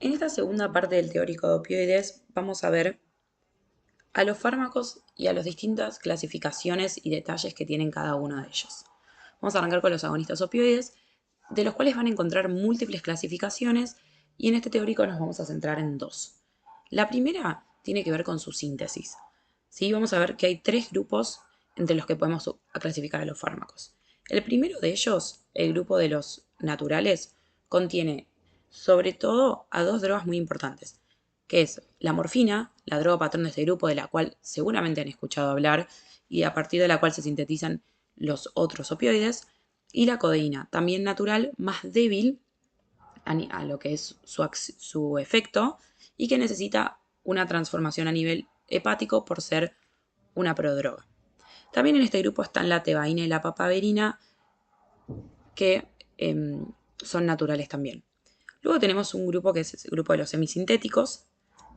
En esta segunda parte del teórico de opioides vamos a ver a los fármacos y a las distintas clasificaciones y detalles que tienen cada uno de ellos. Vamos a arrancar con los agonistas opioides, de los cuales van a encontrar múltiples clasificaciones y en este teórico nos vamos a centrar en dos. La primera tiene que ver con su síntesis. ¿Sí? Vamos a ver que hay tres grupos entre los que podemos clasificar a los fármacos. El primero de ellos, el grupo de los naturales, contiene sobre todo a dos drogas muy importantes, que es la morfina, la droga patrón de este grupo, de la cual seguramente han escuchado hablar y a partir de la cual se sintetizan los otros opioides, y la codeína, también natural, más débil a lo que es su efecto y que necesita una transformación a nivel hepático por ser una prodroga. También en este grupo están la tebaína y la papaverina, que son naturales también. Luego tenemos un grupo que es el grupo de los semisintéticos,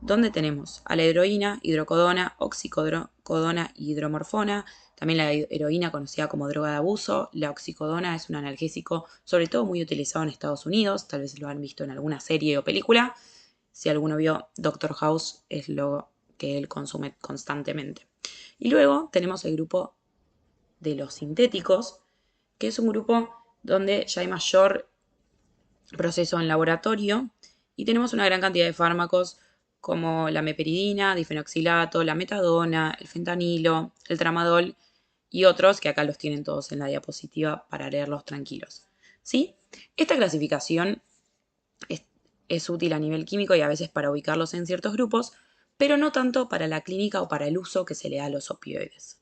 donde tenemos a la heroína, hidrocodona, oxicodona y hidromorfona. También la heroína conocida como droga de abuso. La oxicodona es un analgésico sobre todo muy utilizado en Estados Unidos. Tal vez lo han visto en alguna serie o película. Si alguno vio Doctor House es lo que él consume constantemente. Y luego tenemos el grupo de los sintéticos, que es un grupo donde ya hay mayor proceso en laboratorio y tenemos una gran cantidad de fármacos como la meperidina, difenoxilato, la metadona, el fentanilo, el tramadol y otros que acá los tienen todos en la diapositiva para leerlos tranquilos. ¿Sí? Esta clasificación es útil a nivel químico y a veces para ubicarlos en ciertos grupos, pero no tanto para la clínica o para el uso que se le da a los opioides.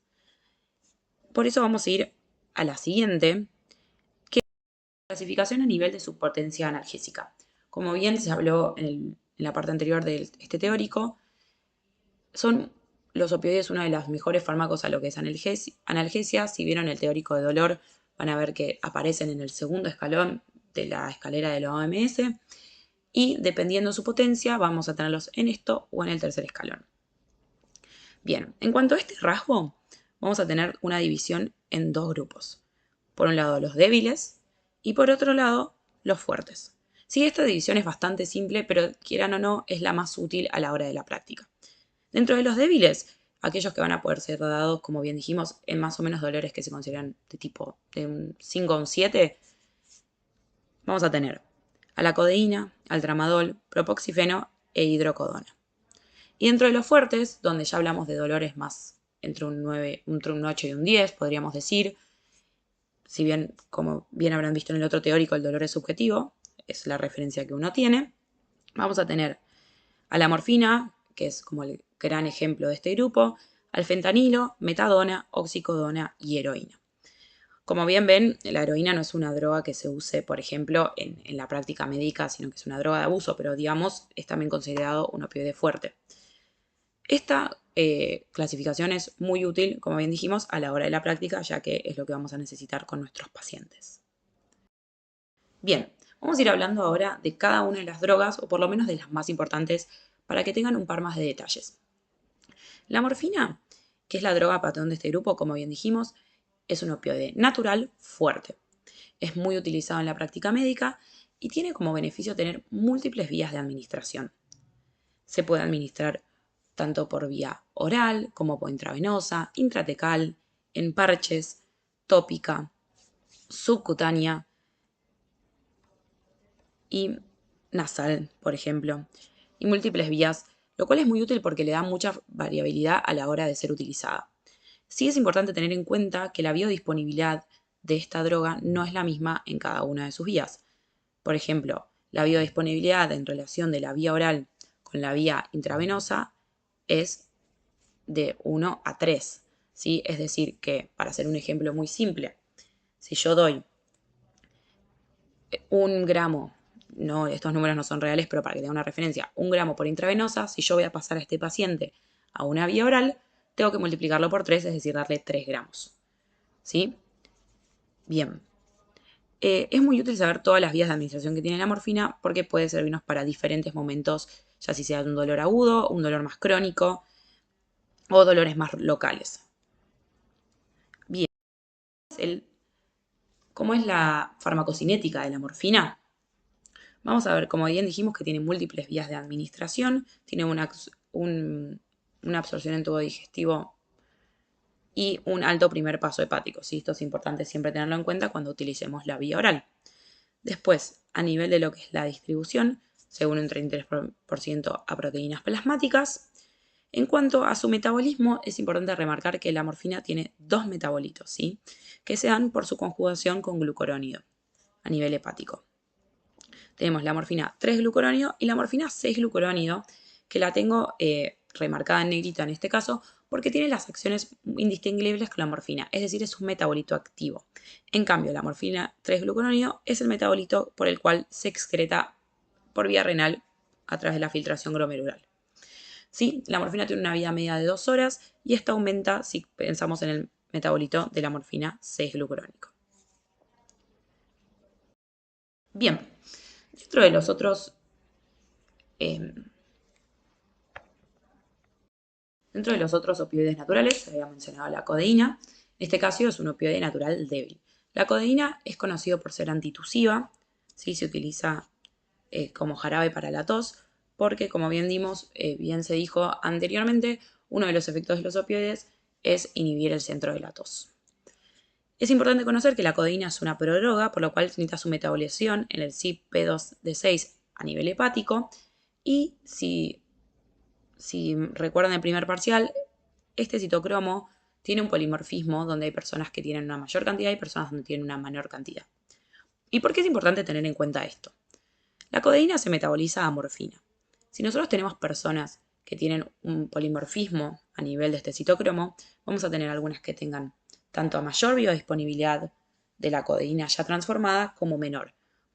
Por eso vamos a ir a la siguiente, clasificación a nivel de su potencia analgésica. Como bien se habló en la parte anterior de este teórico, son los opioides uno de los mejores fármacos a lo que es analgesia. Si vieron el teórico de dolor, van a ver que aparecen en el segundo escalón de la escalera de la OMS y dependiendo su potencia vamos a tenerlos en esto o en el tercer escalón. Bien, en cuanto a este rasgo, vamos a tener una división en dos grupos. Por un lado los débiles y por otro lado los fuertes. Sí, esta división es bastante simple, pero quieran o no, es la más útil a la hora de la práctica. Dentro de los débiles, aquellos que van a poder ser dados, como bien dijimos, en más o menos dolores que se consideran de tipo de un 5 a un 7, vamos a tener a la codeína, al tramadol, propoxifeno e hidrocodona. Y dentro de los fuertes, donde ya hablamos de dolores más entre un 9, entre un 8 y un 10, podríamos decir, si bien, como bien habrán visto en el otro teórico, el dolor es subjetivo, es la referencia que uno tiene, vamos a tener a la morfina, que es como el gran ejemplo de este grupo, al fentanilo, metadona, oxicodona y heroína. Como bien ven, la heroína no es una droga que se use, por ejemplo, en la práctica médica, sino que es una droga de abuso, pero digamos, es también considerado un opioide fuerte. Esta clasificación es muy útil, como bien dijimos, a la hora de la práctica, ya que es lo que vamos a necesitar con nuestros pacientes. Bien, vamos a ir hablando ahora de cada una de las drogas, o por lo menos de las más importantes, para que tengan un par más de detalles. La morfina, que es la droga patrón de este grupo, como bien dijimos, es un opioide natural fuerte. Es muy utilizado en la práctica médica y tiene como beneficio tener múltiples vías de administración. Se puede administrar tanto por vía oral como por intravenosa, intratecal, en parches, tópica, subcutánea y nasal, por ejemplo, y múltiples vías, lo cual es muy útil porque le da mucha variabilidad a la hora de ser utilizada. Sí es importante tener en cuenta que la biodisponibilidad de esta droga no es la misma en cada una de sus vías. Por ejemplo, la biodisponibilidad en relación de la vía oral con la vía intravenosa es de 1 a 3. ¿Sí? Es decir, que para hacer un ejemplo muy simple, si yo doy 1 gramo, no, estos números no son reales, pero para que tenga una referencia, 1 gramo por intravenosa, si yo voy a pasar a este paciente a una vía oral, tengo que multiplicarlo por 3, es decir, darle 3 gramos. ¿Sí? Bien. Es muy útil saber todas las vías de administración que tiene la morfina porque puede servirnos para diferentes momentos, ya si sea de un dolor agudo, un dolor más crónico o dolores más locales. Bien, ¿cómo es la farmacocinética de la morfina? Vamos a ver, como bien dijimos, que tiene múltiples vías de administración, tiene una absorción en tubo digestivo y un alto primer paso hepático. ¿Sí? Esto es importante siempre tenerlo en cuenta cuando utilicemos la vía oral. Después, a nivel de lo que es la distribución, según un 33% a proteínas plasmáticas. En cuanto a su metabolismo, es importante remarcar que la morfina tiene dos metabolitos, ¿sí? Que se dan por su conjugación con glucurónido a nivel hepático. Tenemos la morfina 3-glucurónido y la morfina 6-glucurónido, que la tengo remarcada en negrita en este caso, porque tiene las acciones indistinguibles con la morfina, es decir, es un metabolito activo. En cambio, la morfina 3-glucurónido es el metabolito por el cual se excreta por vía renal a través de la filtración glomerular. ¿Sí? La morfina tiene una vida media de 2 horas y esta aumenta si pensamos en el metabolito de la morfina 6-glucurónico. Bien, dentro de los otros Dentro de los otros opioides naturales, se había mencionado la codeína. En este caso es un opioide natural débil. La codeína es conocido por ser antitusiva, ¿sí? Se utiliza como jarabe para la tos, porque como bien bien se dijo anteriormente, uno de los efectos de los opioides es inhibir el centro de la tos. Es importante conocer que la codeína es una prodroga, por lo cual necesita su metabolización en el CYP2D6 a nivel hepático, y si recuerdan el primer parcial, este citocromo tiene un polimorfismo donde hay personas que tienen una mayor cantidad y personas donde tienen una menor cantidad. ¿Y por qué es importante tener en cuenta esto? La codeína se metaboliza a morfina. Si nosotros tenemos personas que tienen un polimorfismo a nivel de este citocromo, vamos a tener algunas que tengan tanto mayor biodisponibilidad de la codeína ya transformada como menor.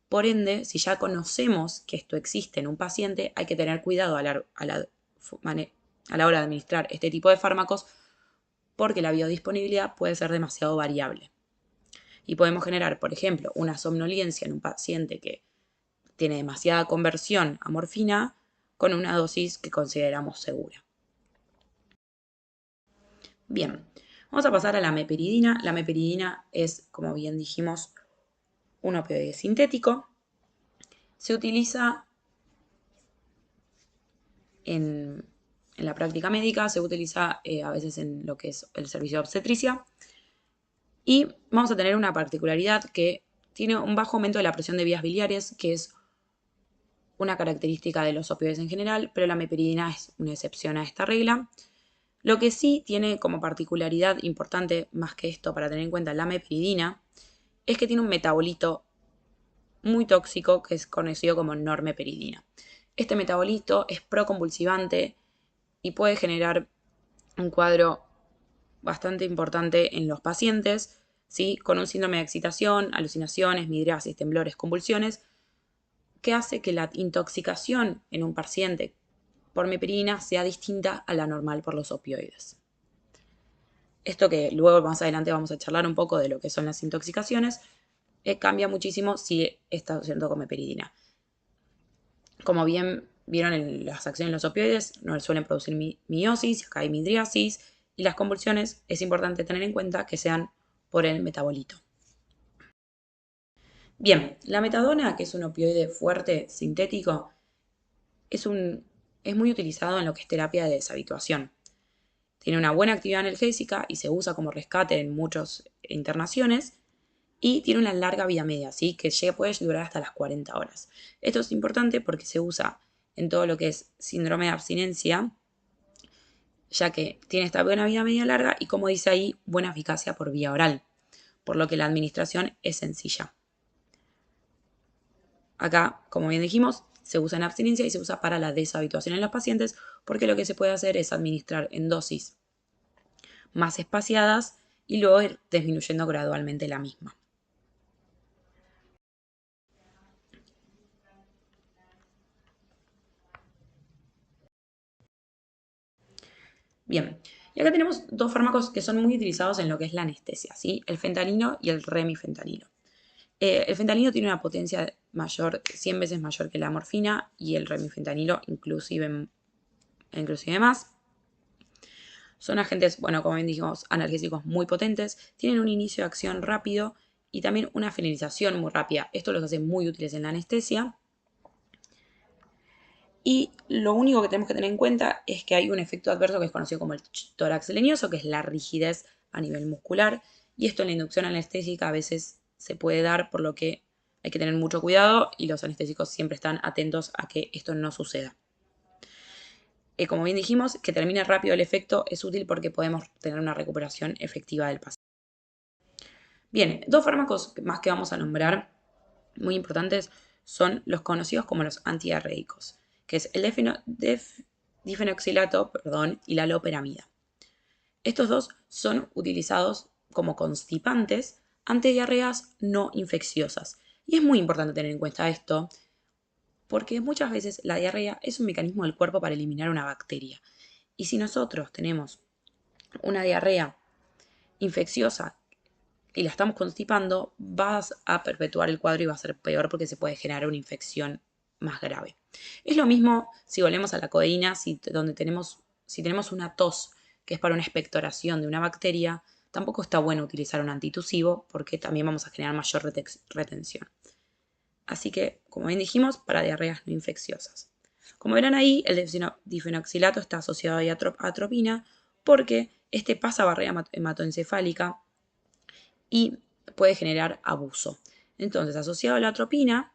Por ende, si ya conocemos que esto existe en un paciente, hay que tener cuidado a la hora de administrar este tipo de fármacos porque la biodisponibilidad puede ser demasiado variable. Y podemos generar, por ejemplo, una somnolencia en un paciente que tiene demasiada conversión a morfina con una dosis que consideramos segura. Bien, vamos a pasar a la meperidina. La meperidina es, como bien dijimos, un opioide sintético. Se utiliza en la práctica médica, se utiliza a veces en lo que es el servicio de obstetricia. Y vamos a tener una particularidad que tiene un bajo aumento de la presión de vías biliares, que es una característica de los opioides en general, pero la meperidina es una excepción a esta regla. Lo que sí tiene como particularidad importante, más que esto para tener en cuenta la meperidina, es que tiene un metabolito muy tóxico que es conocido como normeperidina. Este metabolito es proconvulsivante y puede generar un cuadro bastante importante en los pacientes, ¿sí? Con un síndrome de excitación, alucinaciones, midriasis, temblores, convulsiones, que hace que la intoxicación en un paciente por meperidina sea distinta a la normal por los opioides. Esto que luego más adelante vamos a charlar un poco de lo que son las intoxicaciones, cambia muchísimo si está haciendo con meperidina. Como bien vieron en las acciones de los opioides, no suelen producir miosis, acá hay midriasis, y las convulsiones es importante tener en cuenta que sean por el metabolito. Bien, la metadona, que es un opioide fuerte sintético, es muy utilizado en lo que es terapia de deshabituación. Tiene una buena actividad analgésica y se usa como rescate en muchas internaciones y tiene una larga vida media, ¿sí? Que puede durar hasta las 40 horas. Esto es importante porque se usa en todo lo que es síndrome de abstinencia, ya que tiene esta buena vida media larga y, como dice ahí, buena eficacia por vía oral, por lo que la administración es sencilla. Acá, como bien dijimos, se usa en abstinencia y se usa para la deshabituación en los pacientes porque lo que se puede hacer es administrar en dosis más espaciadas y luego ir disminuyendo gradualmente la misma. Bien, y acá tenemos dos fármacos que son muy utilizados en lo que es la anestesia, ¿sí? El fentanilo y el remifentanilo. El fentanilo tiene una potencia mayor, 100 veces mayor que la morfina y el remifentanilo inclusive más. Son agentes, bueno, como bien dijimos, analgésicos muy potentes, tienen un inicio de acción rápido y también una finalización muy rápida. Esto los hace muy útiles en la anestesia. Y lo único que tenemos que tener en cuenta es que hay un efecto adverso que es conocido como el tórax leñoso, que es la rigidez a nivel muscular. Y esto en la inducción anestésica a veces se puede dar, por lo que hay que tener mucho cuidado y los anestésicos siempre están atentos a que esto no suceda. Como bien dijimos, que termine rápido el efecto es útil porque podemos tener una recuperación efectiva del paciente. Bien, dos fármacos más que vamos a nombrar, muy importantes, son los conocidos como los antidiarreicos, que es el difenoxilato, y la loperamida. Estos dos son utilizados como constipantes ante diarreas no infecciosas. Y es muy importante tener en cuenta esto, porque muchas veces la diarrea es un mecanismo del cuerpo para eliminar una bacteria. Y si nosotros tenemos una diarrea infecciosa y la estamos constipando, vas a perpetuar el cuadro y va a ser peor porque se puede generar una infección más grave. Es lo mismo si volvemos a la codeína, si tenemos una tos que es para una expectoración de una bacteria, tampoco está bueno utilizar un antitusivo porque también vamos a generar mayor retención. Así que, como bien dijimos, para diarreas no infecciosas. Como verán ahí, el difenoxilato está asociado a atropina porque este pasa barrera hematoencefálica y puede generar abuso. Entonces, asociado a la atropina,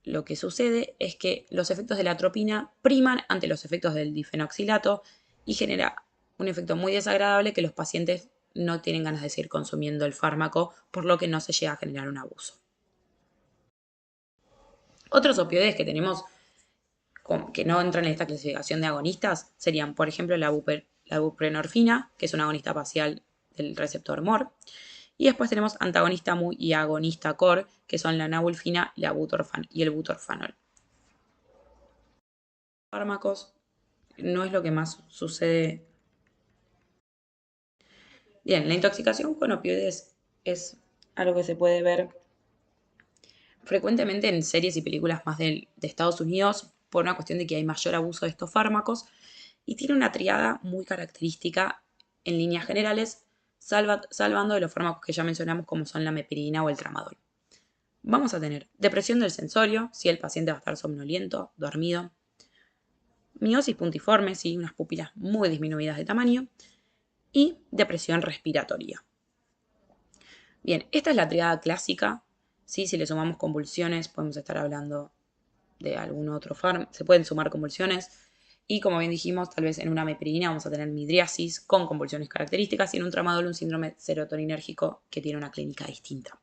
lo que sucede es que los efectos de la atropina priman ante los efectos del difenoxilato y genera un efecto muy desagradable que los pacientes no tienen ganas de seguir consumiendo el fármaco, por lo que no se llega a generar un abuso. Otros opioides que tenemos que no entran en esta clasificación de agonistas serían, por ejemplo, la buprenorfina, que es un agonista parcial del receptor MOR. Y después tenemos antagonista MU y agonista COR, que son la nabulfina y el butorfanol. Fármacos no es lo que más sucede. Bien, la intoxicación con opioides es algo que se puede ver frecuentemente en series y películas más de Estados Unidos por una cuestión de que hay mayor abuso de estos fármacos y tiene una triada muy característica en líneas generales, salvando de los fármacos que ya mencionamos como son la meperidina o el tramadol. Vamos a tener depresión del sensorio, si el paciente va a estar somnoliento, dormido, miosis puntiforme, si unas pupilas muy disminuidas de tamaño, y depresión respiratoria. Bien, esta es la triada clásica. ¿Sí? Si le sumamos convulsiones, podemos estar hablando de algún otro fármaco. Se pueden sumar convulsiones. Y como bien dijimos, tal vez en una meperidina vamos a tener midriasis con convulsiones características y en un tramadol un síndrome serotoninérgico que tiene una clínica distinta.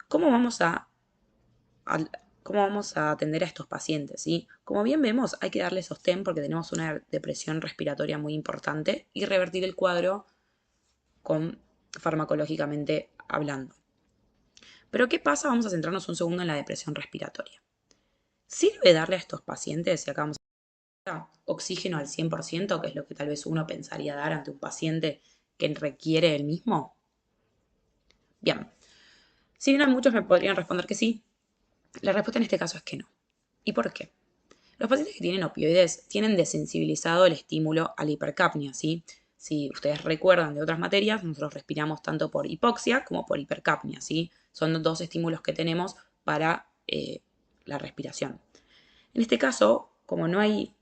¿Cómo vamos a atender a estos pacientes? ¿Sí? Como bien vemos, hay que darle sostén porque tenemos una depresión respiratoria muy importante y revertir el cuadro farmacológicamente hablando. Pero ¿qué pasa? Vamos a centrarnos un segundo en la depresión respiratoria. ¿Sirve darle a estos pacientes, si acá vamos a oxígeno al 100%, que es lo que tal vez uno pensaría dar ante un paciente que requiere el mismo? Bien, si bien muchos me podrían responder que sí, la respuesta en este caso es que no. ¿Y por qué? Los pacientes que tienen opioides tienen desensibilizado el estímulo a la hipercapnia, ¿sí? Si ustedes recuerdan de otras materias, nosotros respiramos tanto por hipoxia como por hipercapnia, ¿sí? Son dos estímulos que tenemos para la respiración. En este caso, como no hay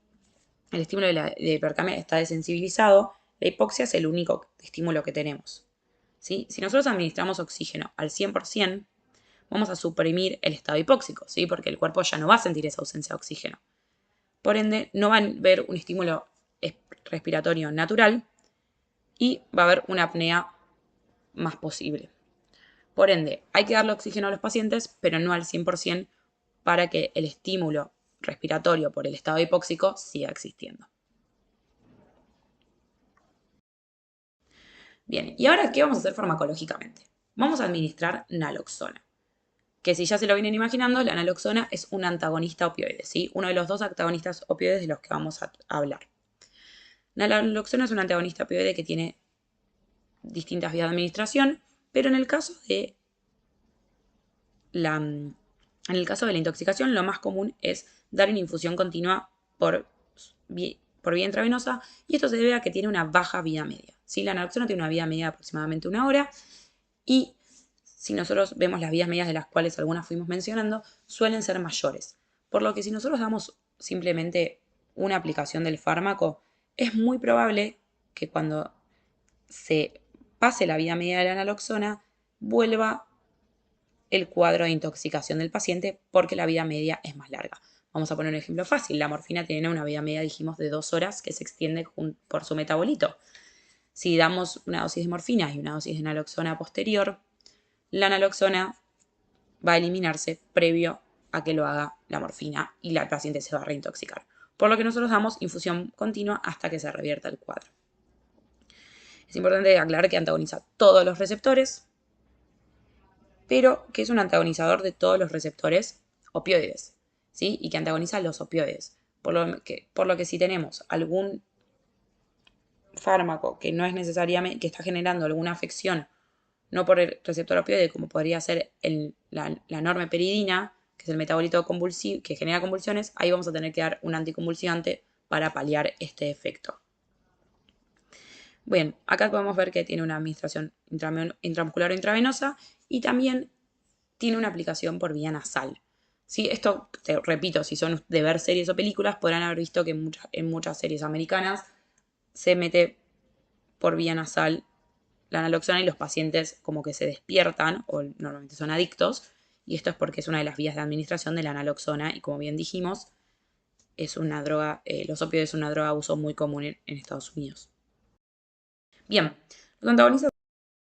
el estímulo de hipercapnia está desensibilizado, la hipoxia es el único estímulo que tenemos, ¿sí? Si nosotros administramos oxígeno al 100%, vamos a suprimir el estado hipóxico, ¿sí? Porque el cuerpo ya no va a sentir esa ausencia de oxígeno. Por ende, no va a haber un estímulo respiratorio natural y va a haber una apnea más posible. Por ende, hay que darle oxígeno a los pacientes, pero no al 100% para que el estímulo respiratorio por el estado hipóxico siga existiendo. Bien, ¿y ahora qué vamos a hacer farmacológicamente? Vamos a administrar naloxona, que si ya se lo vienen imaginando, la naloxona es un antagonista opioide, ¿sí? Uno de los dos antagonistas opioides de los que vamos a hablar. La naloxona es un antagonista opioide que tiene distintas vías de administración, pero en el caso de la intoxicación, lo más común es dar una infusión continua por vía intravenosa y esto se debe a que tiene una baja vida media. ¿Sí? La naloxona tiene una vida media de aproximadamente 1 hora y si nosotros vemos las vidas medias de las cuales algunas fuimos mencionando, suelen ser mayores. Por lo que si nosotros damos simplemente una aplicación del fármaco, es muy probable que cuando se pase la vida media de la naloxona, vuelva el cuadro de intoxicación del paciente porque la vida media es más larga. Vamos a poner un ejemplo fácil. La morfina tiene una vida media, dijimos, de 2 horas que se extiende por su metabolito. Si damos una dosis de morfina y una dosis de naloxona posterior, la naloxona va a eliminarse previo a que lo haga la morfina y la paciente se va a reintoxicar. Por lo que nosotros damos infusión continua hasta que se revierta el cuadro. Es importante aclarar que antagoniza todos los receptores, pero que es un antagonizador de todos los receptores opioides, ¿sí? Y que antagoniza los opioides. Por lo que si tenemos algún fármaco que no es necesariamente, que está generando alguna afección, no por el receptor opioide, como podría ser la normeperidina, que es el metabolito convulsivo que genera convulsiones, ahí vamos a tener que dar un anticonvulsivante para paliar este efecto. Bien, acá podemos ver que tiene una administración intramuscular o intravenosa y también tiene una aplicación por vía nasal. ¿Sí? Esto, te repito, si son de ver series o películas, podrán haber visto que en muchas series americanas se mete por vía nasal la naloxona y los pacientes como que se despiertan o normalmente son adictos. Y esto es porque es una de las vías de administración de la naloxona y como bien dijimos, es una droga, los opioides son una droga de uso muy común en Estados Unidos. Bien, los antagonistas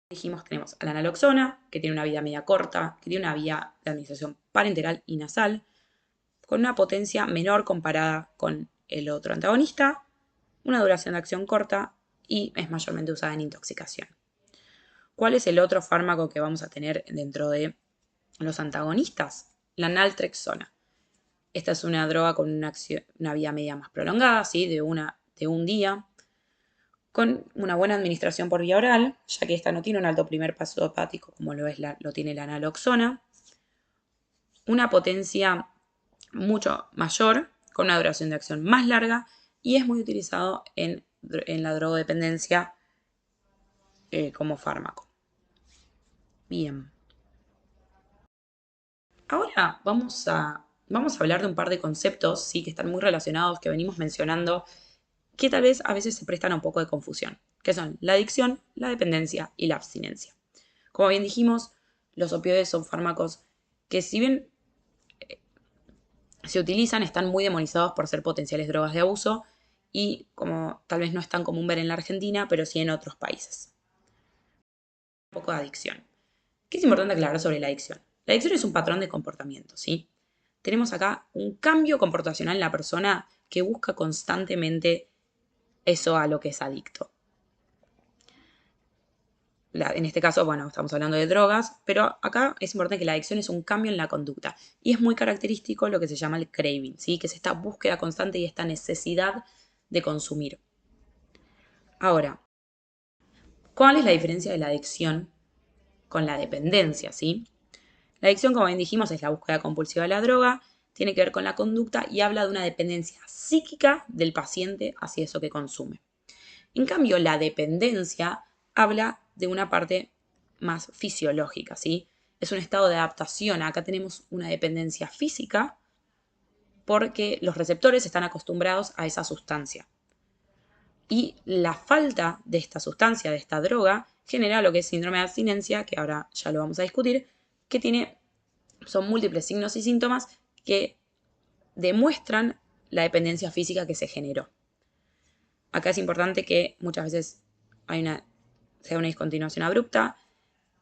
dijimos tenemos a la naloxona, que tiene una vida media corta, que tiene una vía de administración parenteral y nasal, con una potencia menor comparada con el otro antagonista, una duración de acción corta y es mayormente usada en intoxicación. ¿Cuál es el otro fármaco que vamos a tener dentro de los antagonistas? La naltrexona. Esta es una droga con una vía media más prolongada, ¿sí? de un día, con una buena administración por vía oral, ya que esta no tiene un alto primer paso hepático como lo tiene la naloxona, una potencia mucho mayor, con una duración de acción más larga y es muy utilizado en la drogodependencia como fármaco. Bien. Ahora vamos a hablar de un par de conceptos, ¿sí? Que están muy relacionados, que venimos mencionando, que tal vez a veces se prestan a un poco de confusión, que son la adicción, la dependencia y la abstinencia. Como bien dijimos, los opioides son fármacos que si bien se utilizan, están muy demonizados por ser potenciales drogas de abuso y como tal vez no es tan común ver en la Argentina, pero sí en otros países. Un poco de adicción. ¿Qué es importante aclarar sobre la adicción? La adicción es un patrón de comportamiento, ¿sí? Tenemos acá un cambio comportacional en la persona que busca constantemente eso a lo que es adicto. En este caso, bueno, estamos hablando de drogas, pero acá es importante que la adicción es un cambio en la conducta y es muy característico lo que se llama el craving, ¿sí? Que es esta búsqueda constante y esta necesidad de consumir. Ahora, ¿cuál es la diferencia de la adicción con la dependencia, ¿sí? La adicción, como bien dijimos, es la búsqueda compulsiva de la droga, tiene que ver con la conducta y habla de una dependencia psíquica del paciente hacia eso que consume. En cambio, la dependencia habla de una parte más fisiológica, ¿sí? Es un estado de adaptación. Acá tenemos una dependencia física porque los receptores están acostumbrados a esa sustancia. Y la falta de esta sustancia, de esta droga, genera lo que es síndrome de abstinencia, que ahora ya lo vamos a discutir, que son múltiples signos y síntomas que demuestran la dependencia física que se generó. Acá es importante que muchas veces sea una discontinuación abrupta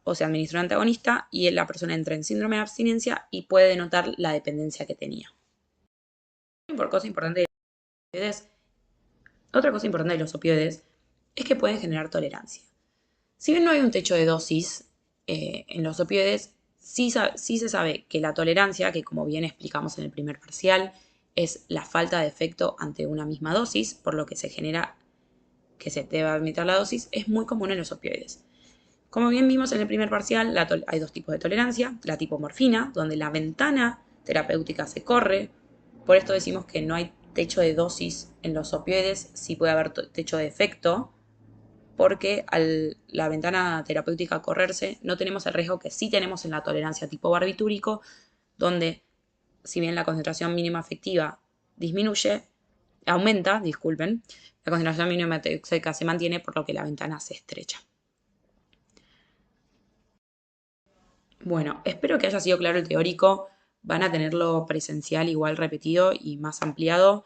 o se administra un antagonista y la persona entra en síndrome de abstinencia y puede denotar la dependencia que tenía. Otra cosa importante de los opioides es que pueden generar tolerancia. Si bien no hay un techo de dosis en los opioides, sí se sabe que la tolerancia, que como bien explicamos en el primer parcial, es la falta de efecto ante una misma dosis, por lo que se genera que se deba admitir la dosis, es muy común en los opioides. Como bien vimos en el primer parcial, hay dos tipos de tolerancia. La tipo morfina, donde la ventana terapéutica se corre. Por esto decimos que no hay techo de dosis en los opioides, sí puede haber techo de efecto, porque al la ventana terapéutica correrse, no tenemos el riesgo que sí tenemos en la tolerancia tipo barbitúrico, donde si bien la concentración mínima efectiva disminuye, aumenta, disculpen, la concentración mínima tóxica se mantiene, por lo que la ventana se estrecha. Bueno, espero que haya sido claro el teórico. Van a tenerlo presencial igual repetido y más ampliado.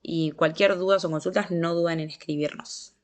Y cualquier duda o consultas, no duden en escribirnos.